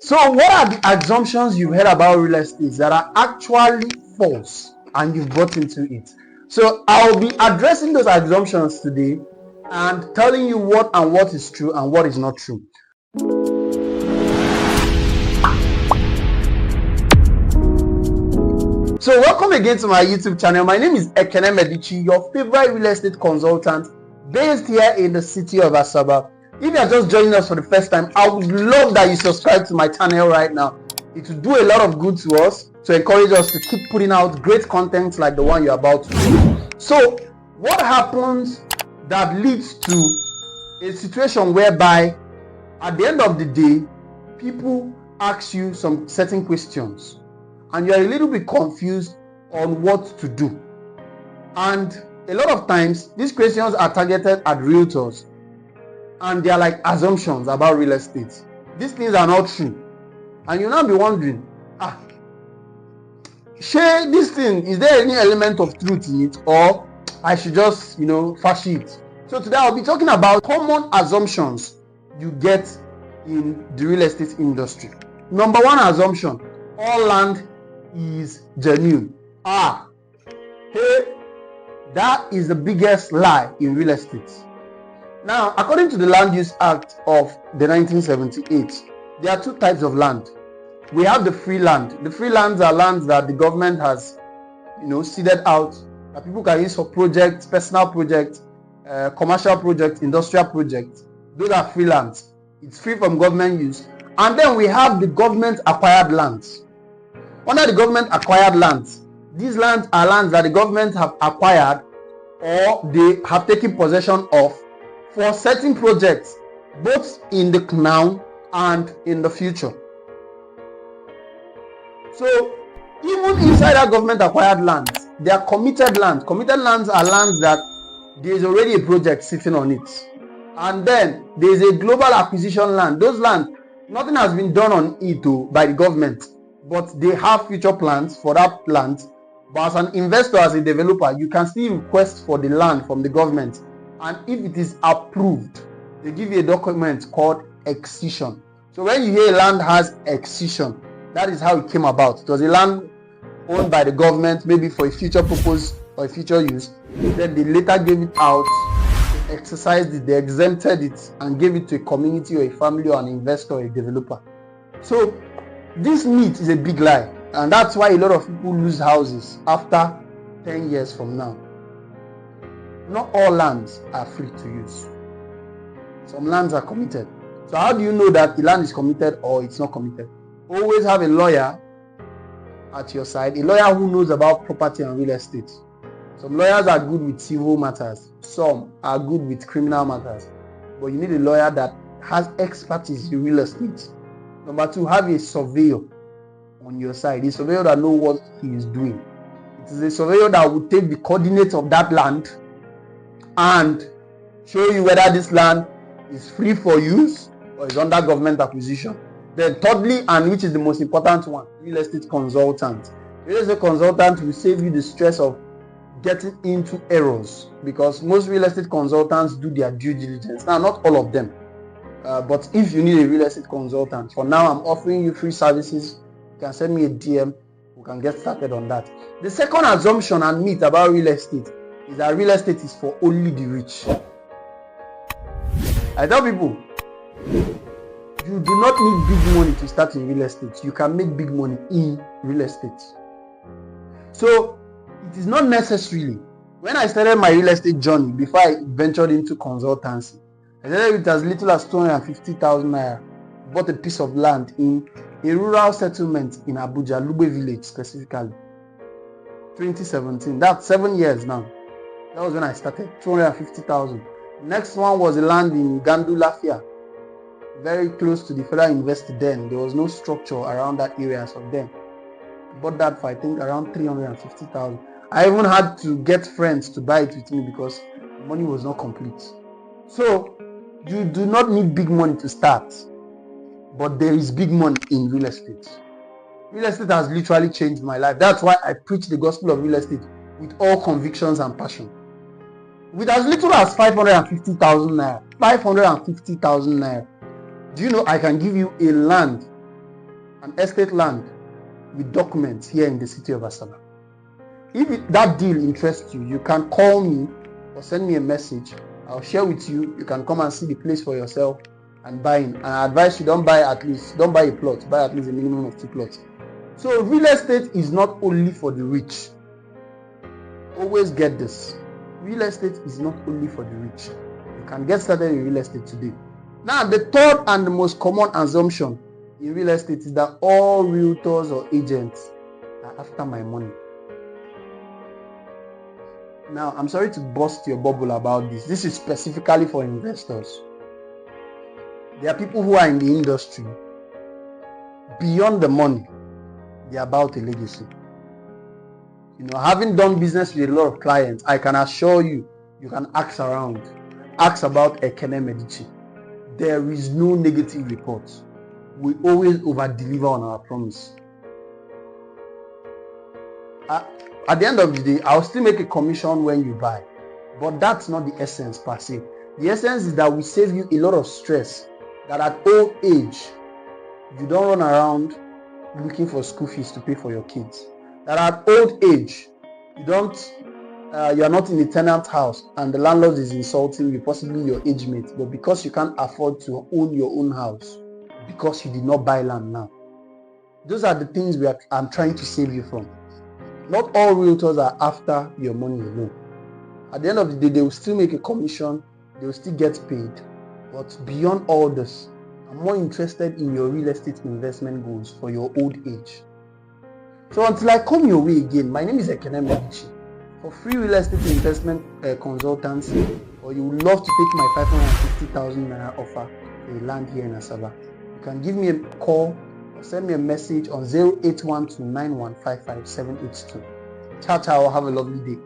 So what are the assumptions you've heard about real estate that are actually false and you've bought into it? So I'll be addressing those assumptions today and telling you what is true and what is not true. So welcome again to my YouTube channel. My name is Medichi, your favorite real estate consultant based here in the city of Asaba. If you are just joining us for the first time, I would love that you subscribe to my channel right now. It will do a lot of good to us to encourage us to keep putting out great content like the one you're about to do. So what happens that leads to a situation whereby at the end of the day, people ask you some certain questions and you're a little bit confused on what to do. And a lot of times, these questions are targeted at realtors and they are like assumptions about real estate. These things are not true. And you'll now be wondering, share this thing, is there any element of truth in it, or I should just, fash it? So today I'll be talking about common assumptions you get in the real estate industry. Number one assumption: all land is genuine. That is the biggest lie in real estate. Now, according to the Land Use Act of the 1978, there are two types of land. We have the free land. The free lands are lands that the government has, seeded out that people can use for projects, personal projects, commercial projects, industrial projects. Those are free lands. It's free from government use. And then we have the government acquired lands. Under the government acquired lands, these lands are lands that the government have acquired or they have taken possession of for certain projects, both in the now and in the future. So even inside that government acquired lands, they are committed lands. Committed lands are lands that there is already a project sitting on it. And then there is a global acquisition land. Those lands, nothing has been done on it by the government, but they have future plans for that land. But as an investor, as a developer, you can still request for the land from the government. And if it is approved, they give you a document called excision. So when you hear land has excision, that is how it came about. It was a land owned by the government, maybe for a future purpose or a future use. Then they later gave it out, they exercised it, they exempted it, and gave it to a community or a family or an investor or a developer. So this myth is a big lie, and that's why a lot of people lose houses after 10 years from now. Not all lands are free to use. Some lands are committed. So how do you know that the land is committed or it's not committed? Always have a lawyer at your side, a lawyer who knows about property and real estate. Some lawyers are good with civil matters. Some are good with criminal matters. But you need a lawyer that has expertise in real estate. Number two, have a surveyor on your side. A surveyor that knows what he is doing. It is a surveyor that will take the coordinates of that land and show you whether this land is free for use or is under government acquisition. Then thirdly, and which is the most important one, real estate consultant. Real estate consultant will save you the stress of getting into errors, because most real estate consultants do their due diligence. Now, not all of them. But if you need a real estate consultant, for now I'm offering you free services. You can send me a DM. We can get started on that. The second assumption and myth about real estate is that real estate is for only the rich. I tell people, you do not need big money to start in real estate. You can make big money in real estate. So it is not necessarily, when I started my real estate journey, before I ventured into consultancy, I started with as little as 250,000 naira. Bought a piece of land in a rural settlement in Abuja, Lugbe village specifically. 2017, that's 7 years now. That was when I started, 250,000. Next one was a land in Gandu Lafia, very close to the Federal University then. There was no structure around that area, so then I bought that for I think around 350,000. I even had to get friends to buy it with me because money was not complete. So you do not need big money to start, but there is big money in real estate. Real estate has literally changed my life. That's why I preach the gospel of real estate with all convictions and passion. With as little as 550,000 naira, 550,000 naira, do you know I can give you a land an estate land with documents here in the city of Asaba. If that deal interests you, you can call me or send me a message. I'll share with you. You can come and see the place for yourself and buy in. And I advise you, don't buy a plot, buy at least a minimum of 2 plots. So real estate is not only for the rich. Always get this. Real estate is not only for the rich. You can get started in real estate today. Now, the third and the most common assumption in real estate is that all realtors or agents are after my money. Now, I'm sorry to burst your bubble about this. This is specifically for investors. There are people who are in the industry. Beyond the money, they're about a legacy. Having done business with a lot of clients, I can assure you, you can ask around. Ask about Medichi. There is no negative reports. We always over-deliver on our promise. At the end of the day, I'll still make a commission when you buy. But that's not the essence per se. The essence is that we save you a lot of stress. That at old age, you don't run around looking for school fees to pay for your kids. That at old age, you are not in a tenant house and the landlord is insulting you, possibly your age mate, but because you can't afford to own your own house, because you did not buy land now. Those are the things I'm trying to save you from. Not all realtors are after your money alone. At the end of the day, they will still make a commission, they will still get paid. But beyond all this, I'm more interested in your real estate investment goals for your old age. So until I come your way again, my name is Medichi. For free real estate investment consultancy, or you would love to take my 550,000 naira offer for a land here in Asaba, you can give me a call or send me a message on 08129155 782. Ciao, ciao, have a lovely day.